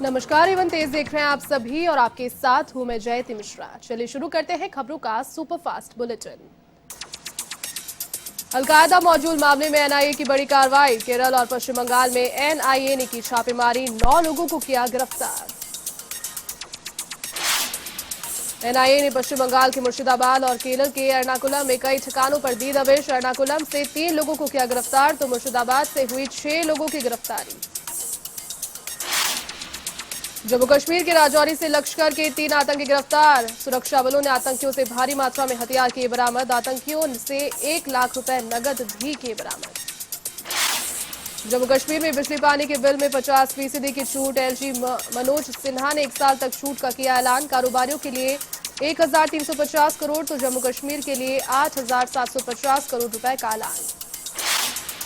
नमस्कार, एवं तेज देख रहे हैं आप सभी और आपके साथ हूं मैं जयति मिश्रा। चलिए शुरू करते हैं खबरों का सुपरफास्ट बुलेटिन। अलकायदा मौजूद मामले में एनआईए की बड़ी कार्रवाई। केरल और पश्चिम बंगाल में एनआईए ने की छापेमारी, 9 लोगों को किया गिरफ्तार। एनआईए ने पश्चिम बंगाल के मुर्शिदाबाद और केरल के एर्नाकुलम में कई ठिकानों पर दी दबिश। एर्नाकुलम से 3 लोगों को किया गिरफ्तार तो मुर्शिदाबाद से हुई 6 लोगों की गिरफ्तारी। जम्मू कश्मीर के राजौरी से लश्कर के 3 आतंकी गिरफ्तार। सुरक्षा बलों ने आतंकियों से भारी मात्रा में हथियार किए बरामद। आतंकियों से 1 लाख रुपए नगद भी किए बरामद। जम्मू कश्मीर में बिजली पानी के बिल में 50% की छूट। एलजी मनोज सिन्हा ने 1 साल तक छूट का किया ऐलान। कारोबारियों के लिए 1350 करोड़ तो जम्मू कश्मीर के लिए 8750 करोड़ रुपए का ऐलान।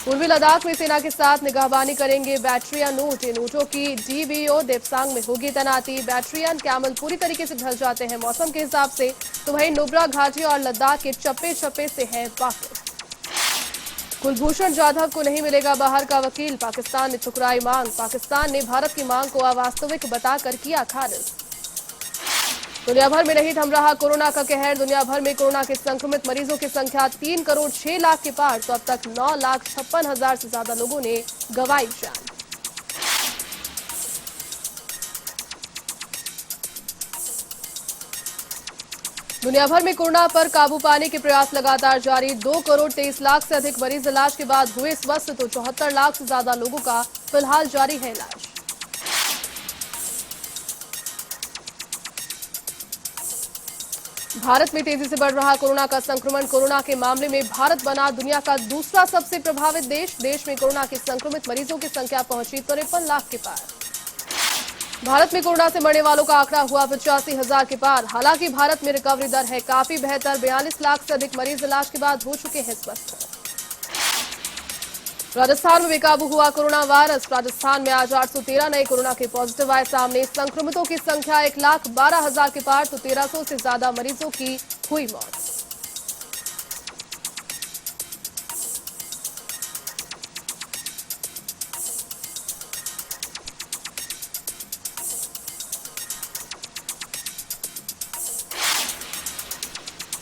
पूर्वी लद्दाख में सेना के साथ निगाहबानी करेंगे बैटरियन ऊंट। इन ऊंटों की डीबीओ देवसांग में होगी तैनाती। बैटरियन कैमल पूरी तरीके से ढल जाते हैं मौसम के हिसाब से, तो वहीं नुब्रा घाटी और लद्दाख के चप्पे चप्पे से है वाकिफ। कुलभूषण जाधव को नहीं मिलेगा बाहर का वकील। पाकिस्तान ने ठुकराई मांग। पाकिस्तान ने भारत की मांग को अवास्तविक बताकर किया खारिज। दुनिया भर में नहीं थम रहा कोरोना का कहर। दुनिया भर में कोरोना के संक्रमित मरीजों की संख्या 3 करोड़ 6 लाख के पार, तो अब तक 9,56,000 से ज्यादा लोगों ने गंवाई जान। दुनिया भर में कोरोना पर काबू पाने के प्रयास लगातार जारी। 2 करोड़ 23 लाख से अधिक मरीज इलाज के बाद हुए स्वस्थ, तो 74 लाख से ज्यादा लोगों का फिलहाल जारी है इलाज। भारत में तेजी से बढ़ रहा कोरोना का संक्रमण। कोरोना के मामले में भारत बना दुनिया का दूसरा सबसे प्रभावित देश। देश में कोरोना के संक्रमित मरीजों की संख्या पहुंची 53 लाख के पार। भारत में कोरोना से मरने वालों का आंकड़ा हुआ 85,000 के पार। हालांकि भारत में रिकवरी दर है काफी बेहतर। 42 लाख से अधिक मरीज इलाज के बाद हो चुके हैं स्वस्थ। राजस्थान में बेकाबू हुआ कोरोना वायरस। राजस्थान में आज 813 नए कोरोना के पॉजिटिव आए सामने। संक्रमितों की संख्या 1,12,000 के पार, तो 1300 से ज्यादा मरीजों की हुई मौत।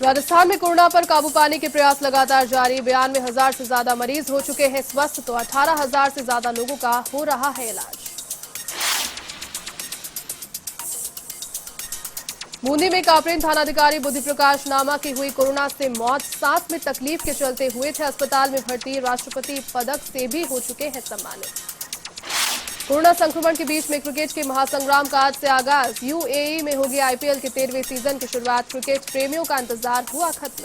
राजस्थान में कोरोना पर काबू पाने के प्रयास लगातार जारी। 92,000 से ज्यादा मरीज हो चुके हैं स्वस्थ, तो 18,000 से ज्यादा लोगों का हो रहा है इलाज। बूंदी में कापरेन थानाधिकारी बुद्धि प्रकाश नामा की हुई कोरोना से मौत। सांस में तकलीफ के चलते हुए थे अस्पताल में भर्ती। राष्ट्रपति पदक से भी हो चुके हैं सम्मानित। कोरोना संक्रमण के बीच में क्रिकेट के महासंग्राम का आज से आगाज। यूएई में होगी आईपीएल के 13वें सीजन की शुरुआत। क्रिकेट प्रेमियों का इंतजार हुआ खत्म।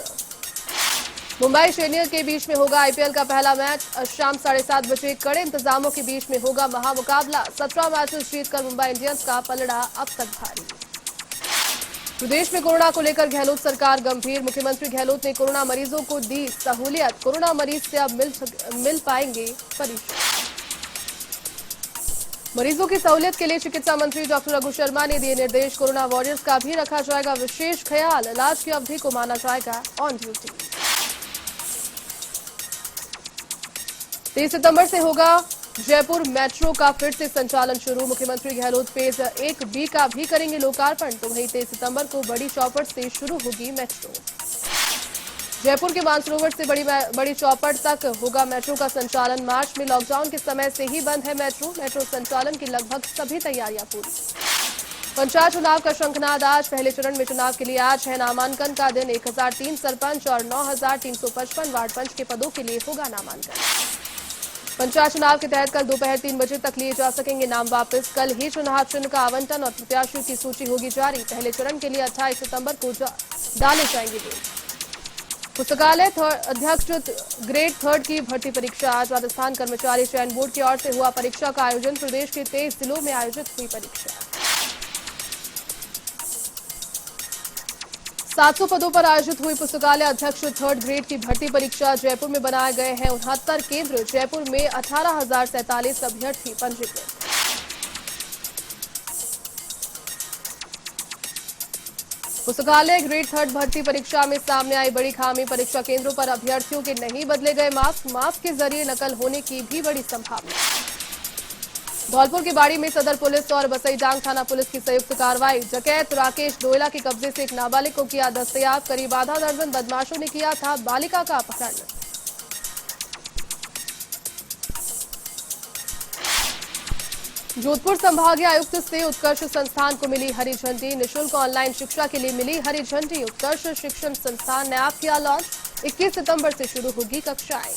मुंबई चेन्नई के बीच में होगा आईपीएल का पहला मैच। शाम 7:30 बजे कड़े इंतजामों के बीच में होगा महामुकाबला। 17 मैचेस जीतकर मुंबई इंडियंस का पलड़ा अब तक भारी। प्रदेश में कोरोना को लेकर गहलोत सरकार गंभीर। मुख्यमंत्री गहलोत ने कोरोना मरीजों को दी सहूलियत। कोरोना मरीज से अब मिल पाएंगे परिजन। मरीजों की सहूलियत के लिए चिकित्सा मंत्री डॉक्टर रघु शर्मा ने दिए निर्देश। कोरोना वॉरियर्स का भी रखा जाएगा विशेष ख्याल। इलाज की अवधि को माना जाएगा ऑन ड्यूटी। 23 सितंबर से होगा जयपुर मेट्रो का फिर से संचालन शुरू। मुख्यमंत्री गहलोत फेज 1B का भी करेंगे लोकार्पण, तो वहीं 23 सितंबर को बड़ी चौपड़ से शुरू होगी मेट्रो। जयपुर के मानसरोवर से बड़ी चौपड़ तक होगा मेट्रो का संचालन। मार्च में लॉकडाउन के समय से ही बंद है मेट्रो। मेट्रो संचालन की लगभग सभी तैयारियां पूरी। पंचायत चुनाव का शंखनाद आज। पहले चरण में चुनाव के लिए आज है नामांकन का दिन। 1003 सरपंच और 9,355 वार्ड पंच के पदों के लिए होगा नामांकन। पंचायत चुनाव के तहत कल दोपहर 3 बजे तक लिए जा सकेंगे नाम वापस। कल ही चुनाव चिन्ह का आवंटन और प्रत्याशियों की सूची होगी जारी। पहले चरण के लिए 28 सितंबर को डाले जाएंगे वोट। पुस्तकालय अध्यक्ष ग्रेड 3 की भर्ती परीक्षा आज। राजस्थान कर्मचारी चयन बोर्ड की ओर से हुआ परीक्षा का आयोजन। प्रदेश के 23 जिलों में आयोजित हुई परीक्षा। 700 पदों पर आयोजित हुई पुस्तकालय अध्यक्ष 3rd ग्रेड की भर्ती परीक्षा। जयपुर में बनाए गए हैं 69 केंद्र। जयपुर में 18,047 अभ्यर्थी पंजीकृत। पुस्तकालय ग्रेड 3 भर्ती परीक्षा में सामने आई बड़ी खामी। परीक्षा केंद्रों पर अभ्यर्थियों के नहीं बदले गए मास्क। मास्क के जरिए नकल होने की भी बड़ी संभावना। धौलपुर की बाड़ी में सदर पुलिस और बसईडांग थाना पुलिस की संयुक्त कार्रवाई। डकैत राकेश डोयला के कब्जे से एक नाबालिग को किया दस्तयाब। करीब आधा दर्जन बदमाशों ने किया था बालिका का अपहरण। जोधपुर संभागीय आयुक्त से उत्कर्ष संस्थान को मिली हरी झंडी। निःशुल्क ऑनलाइन शिक्षा के लिए मिली हरी झंडी। उत्कर्ष शिक्षण संस्थान ने ऐप किया लॉन्च। 21 सितंबर से शुरू होगी कक्षाएं।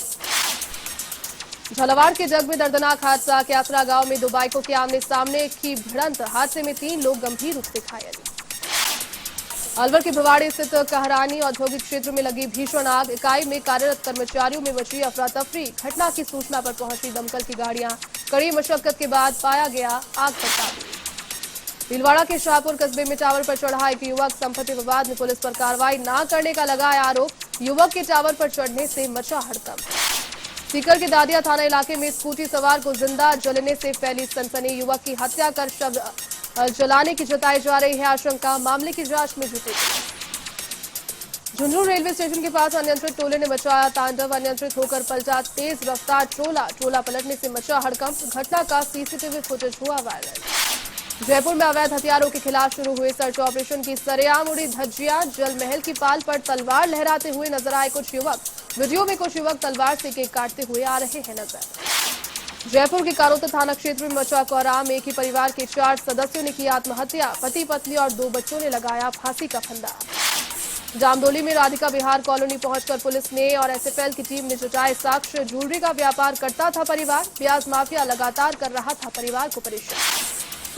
झालावाड़ के जग में दर्दनाक हादसा। क्यासरा गांव में दो बाइकों के आमने सामने की भिड़ंत। हादसे में 3 लोग गंभीर रूप से घायल। अलवर के भिवाड़ी स्थित कहरानी औद्योगिक क्षेत्र में लगी भीषण आग। इकाई में कार्यरत कर्मचारियों में मची अफरा तफरी। घटना की सूचना पर पहुंची दमकल की गाड़ियां। कड़ी मशक्कत के बाद पाया गया आग पर काबू। भीलवाड़ा के शाहपुर कस्बे में टावर पर चढ़ा एक युवक। संपत्ति विवाद में पुलिस पर कार्रवाई न करने का लगाया आरोप। युवक के टावर पर चढ़ने से मचा हड़कंप। सीकर के दादिया थाना इलाके में स्कूटी सवार को जिंदा जलने से फैली सनसनी। युवक की हत्या कर शव जलाने की जताई जा रही है आशंका। मामले की जांच में जुटी पुलिस। झुंझुनू रेलवे स्टेशन के पास अनियंत्रित टोले ने मचाया तांडव। अनियंत्रित होकर पलटा तेज रफ्तार ट्रोला पलटने से मचा हड़कंप। घटना का सीसीटीवी फुटेज हुआ वायरल। जयपुर में अवैध हथियारों के खिलाफ शुरू हुए सर्च ऑपरेशन की सरेआम उड़ी धज्जियां। जल महल की पाल पर तलवार लहराते हुए नजर आए कुछ युवक। वीडियो में कुछ युवक तलवार से केक काटते हुए आ रहे हैं नजर। जयपुर के कारोतर थाना क्षेत्र में मचा कोहराम। एक ही परिवार के 4 सदस्यों ने की आत्महत्या। पति पत्नी और 2 बच्चों ने लगाया फांसी का फंदा। जामडोली में राधिका विहार कॉलोनी पहुंचकर पुलिस ने और एसएफएल की टीम ने जुटाए साक्ष्य। ज्वेलरी का व्यापार करता था परिवार। प्याज माफिया लगातार कर रहा था परिवार को परेशान।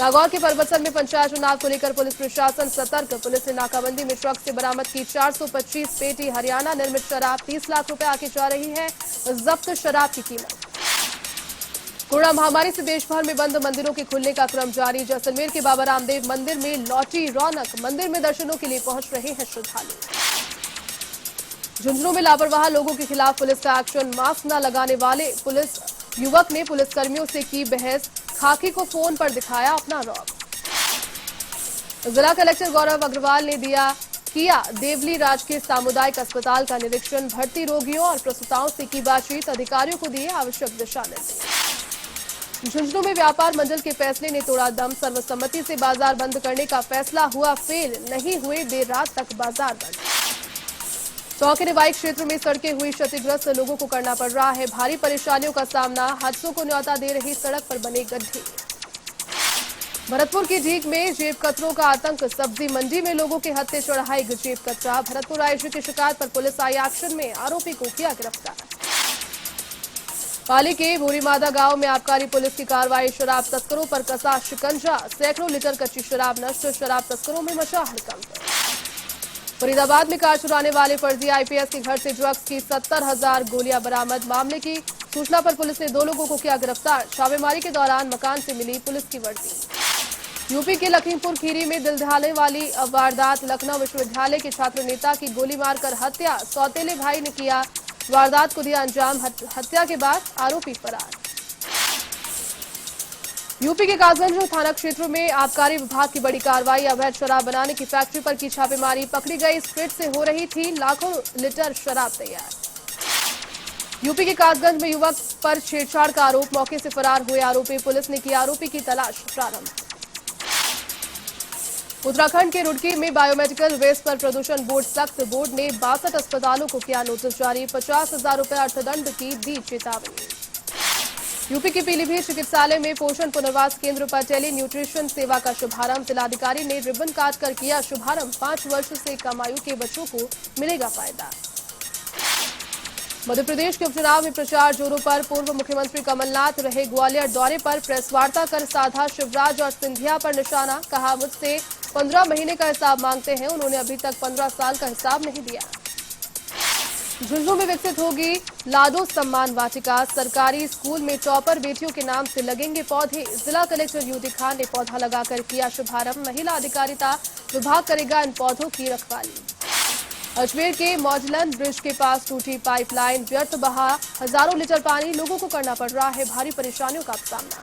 नागौर के परबतसर में पंचायत चुनाव को लेकर पुलिस प्रशासन सतर्क। पुलिस ने नाकाबंदी में ट्रक से बरामद की 425 पेटी हरियाणा निर्मित शराब। 30 लाख रुपए आके जा रही है जब्त शराब की कीमत। कोरोना महामारी से देश भर में बंद मंदिरों के खुलने का क्रम जारी। जैसलमेर के बाबा रामदेव मंदिर में लौटी रौनक। मंदिर में दर्शनों के लिए पहुंच रहे हैं श्रद्धालु। झुंझुनू में लापरवाह लोगों के खिलाफ पुलिस का एक्शन। मास्क न लगाने वाले पुलिस युवक ने पुलिसकर्मियों से की बहस। खाकी को फोन पर दिखाया अपना रौब। जिला कलेक्टर गौरव अग्रवाल ने किया देवली राजकीय सामुदायिक अस्पताल का निरीक्षण। भर्ती रोगियों और प्रसूताओं से की बातचीत। अधिकारियों को दिए आवश्यक दिशा निर्देश। झुंझुनू में व्यापार मंडल के फैसले ने तोड़ा दम। सर्वसम्मति से बाजार बंद करने का फैसला हुआ फेल। नहीं हुए देर रात तक बाजार बंद। चौक रिवाई क्षेत्र में सड़कें हुई क्षतिग्रस्त। लोगों को करना पड़ रहा है भारी परेशानियों का सामना। हादसों को न्योता दे रही सड़क पर बने गड्ढे। भरतपुर की ढीक में जेब कतरों का आतंक। सब्जी मंडी में लोगों के हत्थे चढ़ाई जेब कतरा। भरतपुर आईजी की शिकायत पर पुलिस आई एक्शन में। आरोपी को किया गिरफ्तार। पाली के बोरीमादा गांव में आबकारी पुलिस की कार्रवाई। शराब तस्करों पर कसा शिकंजा। सैकड़ों लीटर कच्ची शराब नष्ट। शराब तस्करों में मचा हड़कंप। फरीदाबाद में कार चुराने वाले फर्जी आईपीएस के घर से ड्रग्स की 70,000 गोलियां बरामद। मामले की सूचना पर पुलिस ने 2 लोगों को किया गिरफ्तार। छापेमारी के दौरान मकान से मिली पुलिस की वर्दी। यूपी के लखीमपुर खीरी में दिल दहलाने वाली वारदात। लखनऊ विश्वविद्यालय के छात्र नेता की गोली मारकर हत्या। सौतेले भाई ने किया वारदात को दिया अंजाम। हत्या के बाद आरोपी फरार। यूपी के कासगंज थाना क्षेत्र में आबकारी विभाग की बड़ी कार्रवाई। अवैध शराब बनाने की फैक्ट्री पर की छापेमारी। पकड़ी गई स्प्रिट से हो रही थी लाखों लीटर शराब तैयार। यूपी के कासगंज में युवक पर छेड़छाड़ का आरोप। मौके से फरार हुए आरोपी। पुलिस ने की आरोपी की तलाश प्रारंभ। उत्तराखंड के रुड़की में बायोमेडिकल वेस्ट पर प्रदूषण बोर्ड सख्त। बोर्ड ने 62 अस्पतालों को किया नोटिस जारी। 50,000 रुपए अर्थदंड की दी चेतावनी। यूपी के पीलीभीत चिकित्सालय में पोषण पुनर्वास केंद्र पर टेली न्यूट्रिशन सेवा का शुभारंभ। जिलाधिकारी ने रिबन काट कर किया शुभारंभ। 5 वर्ष से कम आयु के बच्चों को मिलेगा फायदा। मध्य प्रदेश के उपचुनाव में प्रचार जोरों पर। पूर्व मुख्यमंत्री कमलनाथ रहे ग्वालियर दौरे पर। प्रेस वार्ता कर साधा शिवराज और सिंधिया पर निशाना। कहा मुझसे 15 महीने का हिसाब मांगते हैं। उन्होंने अभी तक 15 साल का हिसाब नहीं दिया। झुंझुनू में विकसित होगी लाडो सम्मान वाटिका। सरकारी स्कूल में टॉपर बेटियों के नाम से लगेंगे पौधे। जिला कलेक्टर यूडी खान ने पौधा लगाकर किया शुभारंभ। महिला अधिकारिता विभाग करेगा इन पौधों की रखवाली। अजमेर के मौजलन ब्रिज के पास टूटी पाइपलाइन। व्यर्थ बहा हजारों लीटर पानी। लोगों को करना पड़ रहा है भारी परेशानियों का सामना।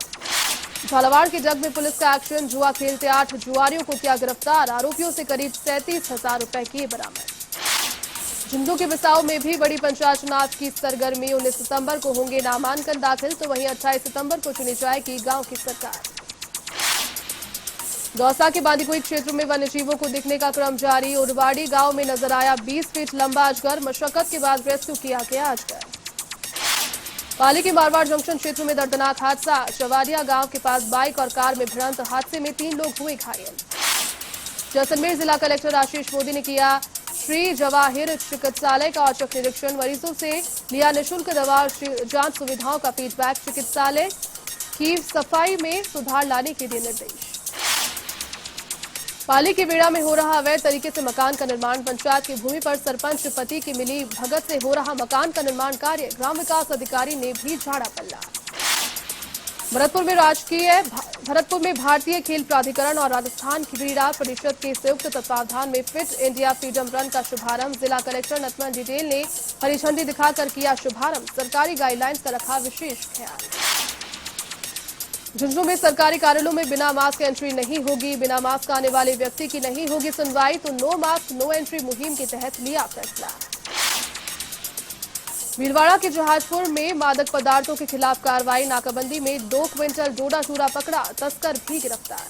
झालावाड़ के जग में पुलिस का एक्शन। जुआ खेलते 8 जुआरियों को किया गिरफ्तार। आरोपियों से करीब 37,000 रुपए किए बरामद। झुंझुनू के बिसाऊ में भी बड़ी पंचायत चुनाव की सरगर्मी। 19 सितंबर को होंगे नामांकन दाखिल, तो वहीं 28 सितंबर को चुनी जाएगी गांव की सरकार। दौसा के बांदीकुई क्षेत्र में वन्य जीवों को दिखने का क्रम जारी। उरवाड़ी गांव में नजर आया 20 फीट लंबा अजगर। मशक्कत के बाद रेस्क्यू किया गया अजगर। पाली के मारवाड़ जंक्शन क्षेत्र में दर्दनाक हादसा। चवारिया गांव के पास बाइक और कार में भिड़ंत हादसे में 3 लोग हुए घायल। जैसलमेर जिला कलेक्टर आशीष मोदी ने किया श्री जवाहिर चिकित्सालय का औचक निरीक्षण। मरीजों से लिया निःशुल्क दवा और जांच सुविधाओं का फीडबैक। चिकित्सालय की सफाई में सुधार लाने के दिए निर्देश। पाली के बेड़ा में हो रहा अवैध तरीके से मकान का निर्माण। पंचायत की भूमि पर सरपंच पति की मिली भगत से हो रहा मकान का निर्माण कार्य। ग्राम विकास अधिकारी ने भी झाड़ा पल्ला। भरतपुर में भारतीय खेल प्राधिकरण और राजस्थान क्रीड़ा परिषद के संयुक्त तत्वावधान में फिट इंडिया फ्रीडम रन का शुभारंभ। जिला कलेक्टर नथमन डिटेल ने हरी झंडी दिखाकर किया शुभारंभ। सरकारी गाइडलाइंस का रखा विशेष ख्याल। झुंझुनू में सरकारी कार्यालयों में बिना मास्क एंट्री नहीं होगी। बिना मास्क आने वाले व्यक्ति की नहीं होगी सुनवाई, तो नो मास्क नो एंट्री मुहिम के तहत लिया फैसला। भीलवाड़ा के जहाजपुर में मादक पदार्थों के खिलाफ कार्रवाई। नाकाबंदी में 2 क्विंटल डोडा चूरा पकड़ा, तस्कर भी गिरफ्तार।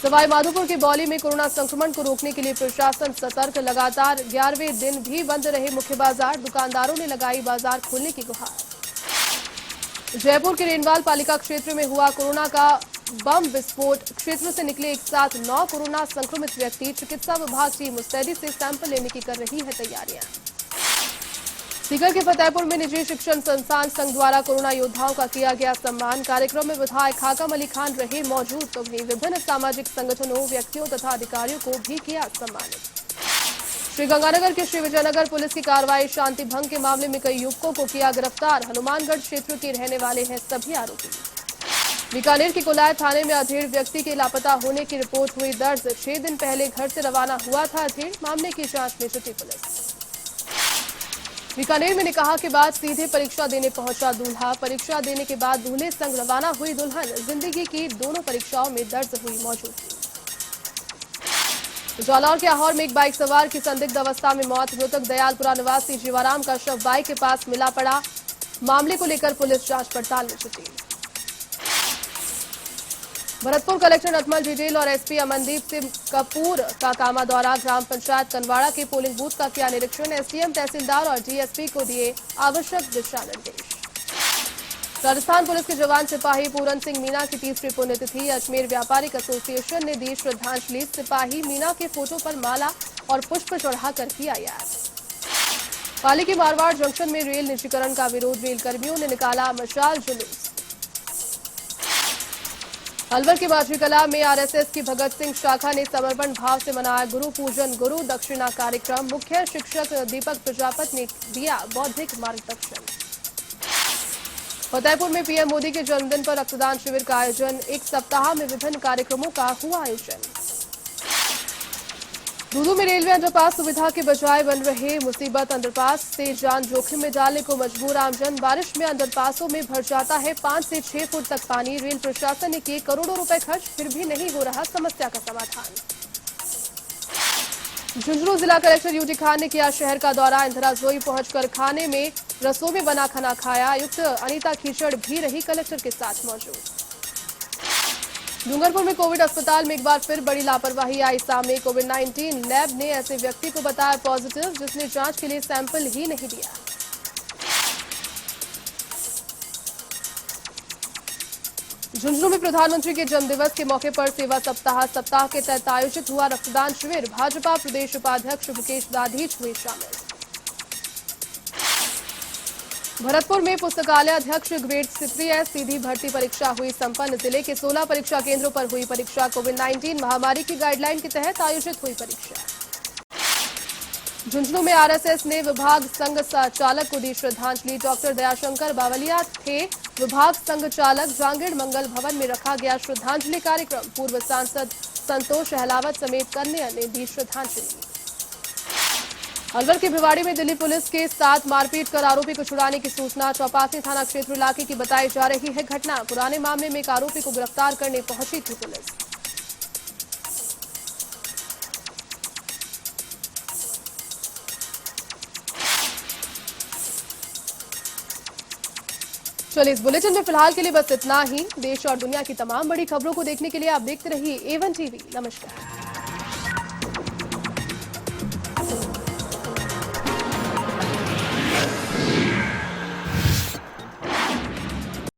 सवाई माधोपुर के बौली में कोरोना संक्रमण को रोकने के लिए प्रशासन सतर्क। लगातार 11वें दिन भी बंद रहे मुख्य बाजार। दुकानदारों ने लगाई बाजार खोलने की गुहार। जयपुर के रेनवाल पालिका क्षेत्र में हुआ कोरोना का बम विस्फोट। क्षेत्र से निकले एक साथ 9 कोरोना संक्रमित व्यक्ति। चिकित्सा विभाग की मुस्तैदी से सैंपल लेने की कर रही है तैयारियां। सीकर के फतेहपुर में निजी शिक्षण संस्थान संघ द्वारा कोरोना योद्धाओं का किया गया सम्मान। कार्यक्रम में विधायक हाकम अली खान रहे मौजूद, तो वहीं विभिन्न सामाजिक संगठनों, व्यक्तियों तथा अधिकारियों को भी किया सम्मानित। श्रीगंगानगर के श्री विजयनगर पुलिस की कार्रवाई। शांति भंग के मामले में कई युवकों को किया गिरफ्तार। हनुमानगढ़ क्षेत्र के रहने वाले हैं सभी आरोपी। बीकानेर के कुलाय थाने में अधेड़ व्यक्ति के लापता होने की रिपोर्ट हुई दर्ज। 6 दिन पहले घर से रवाना हुआ था अधेड़। मामले की जांच में जुटी पुलिस। बीकानेर में निकाह के बाद सीधे परीक्षा देने पहुंचा दूल्हा। परीक्षा देने के बाद दूल्हे संग रवाना हुई दुल्हन। जिंदगी की दोनों परीक्षाओं में दर्ज हुई मौजूदगी। जालौर के आहोर में एक बाइक सवार की संदिग्ध अवस्था में मौत। मृतक दयालपुरा निवासी जीवाराम का शव बाइक के पास मिला पड़ा। मामले को लेकर पुलिस जांच पड़ताल में जुटी। भरतपुर कलेक्टर नथमल डिटेल और एसपी अमनदीप सिंह कपूर का कामा दौरा। ग्राम पंचायत कनवाड़ा के पोलिंग बूथ का किया निरीक्षण। एसडीएम, तहसीलदार और डीएसपी को दिए आवश्यक दिशा निर्देश। राजस्थान पुलिस के जवान सिपाही पूरन सिंह मीना की 30वीं पुण्यतिथि। अजमेर व्यापारिक एसोसिएशन ने दी श्रद्धांजलि। सिपाही मीना के फोटो पर माला और पुष्प चढ़ाकर किया याद। पाली के मारवाड़ जंक्शन में रेल निजीकरण का विरोध। रेल कर्मियों ने निकाला मशाल जुलूस। अलवर के बाजरी कला में आरएसएस की भगत सिंह शाखा ने समर्पण भाव से मनाया गुरु पूजन, गुरु दक्षिणा कार्यक्रम। मुख्य शिक्षक दीपक प्रजापति ने दिया बौद्धिक मार्गदर्शन। फतेहपुर में पीएम मोदी के जन्मदिन पर रक्तदान शिविर का आयोजन। 1 सप्ताह में विभिन्न कार्यक्रमों का हुआ आयोजन। दूदू में रेलवे अंडरपास सुविधा के बजाय बन रहे मुसीबत। अंडरपास से जान जोखिम में डालने को मजबूर आमजन। बारिश में अंडरपासों में भर जाता है 5 से 6 फुट तक पानी। रेल प्रशासन ने किए करोड़ों रुपए खर्च, फिर भी नहीं हो रहा समस्या का समाधान। झुंझुनू जिला कलेक्टर यूटी खान ने किया शहर का दौरा। इंदिरा जोई पहुंचकर खाने में रसों में बना खाना खाया। आयुक्त अनीता कीचड़ भी रही कलेक्टर के साथ मौजूद। डूंगरपुर में कोविड अस्पताल में एक बार फिर बड़ी लापरवाही आई सामने। कोविड-19 लैब ने ऐसे व्यक्ति को बताया पॉजिटिव जिसने जांच के लिए सैंपल ही नहीं दिया। झुंझुनू में प्रधानमंत्री के जन्मदिवस के मौके पर सेवा सप्ताह के तहत आयोजित हुआ रक्तदान शिविर। भाजपा प्रदेश उपाध्यक्ष मुकेश दाधीच हुए शामिल। भरतपुर में पुस्तकालय अध्यक्ष ग्रेड 3 सीधी भर्ती परीक्षा हुई संपन्न। जिले के 16 परीक्षा केंद्रों पर हुई परीक्षा। कोविड-19 महामारी की गाइडलाइन के तहत आयोजित हुई परीक्षा। झुंझुनू में आरएसएस ने विभाग संघ चालक को दी श्रद्धांजलि। डॉक्टर दयाशंकर बावलिया थे विभाग संघ चालक। जांगीड़ मंगल भवन में रखा गया श्रद्धांजलि कार्यक्रम। पूर्व सांसद संतोष अहलावत समेत कन्या ने दी श्रद्धांजलि। अलवर के भिवाड़ी में दिल्ली पुलिस के साथ मारपीट कर आरोपी को छुड़ाने की सूचना। चौपासी थाना क्षेत्र इलाके की बताई जा रही है घटना। पुराने मामले में एक आरोपी को गिरफ्तार करने पहुंची थी पुलिस। चलिए, इस बुलेटिन में फिलहाल के लिए बस इतना ही। देश और दुनिया की तमाम बड़ी खबरों को देखने के लिए आप देखते रहिए A1 टीवी। नमस्कार।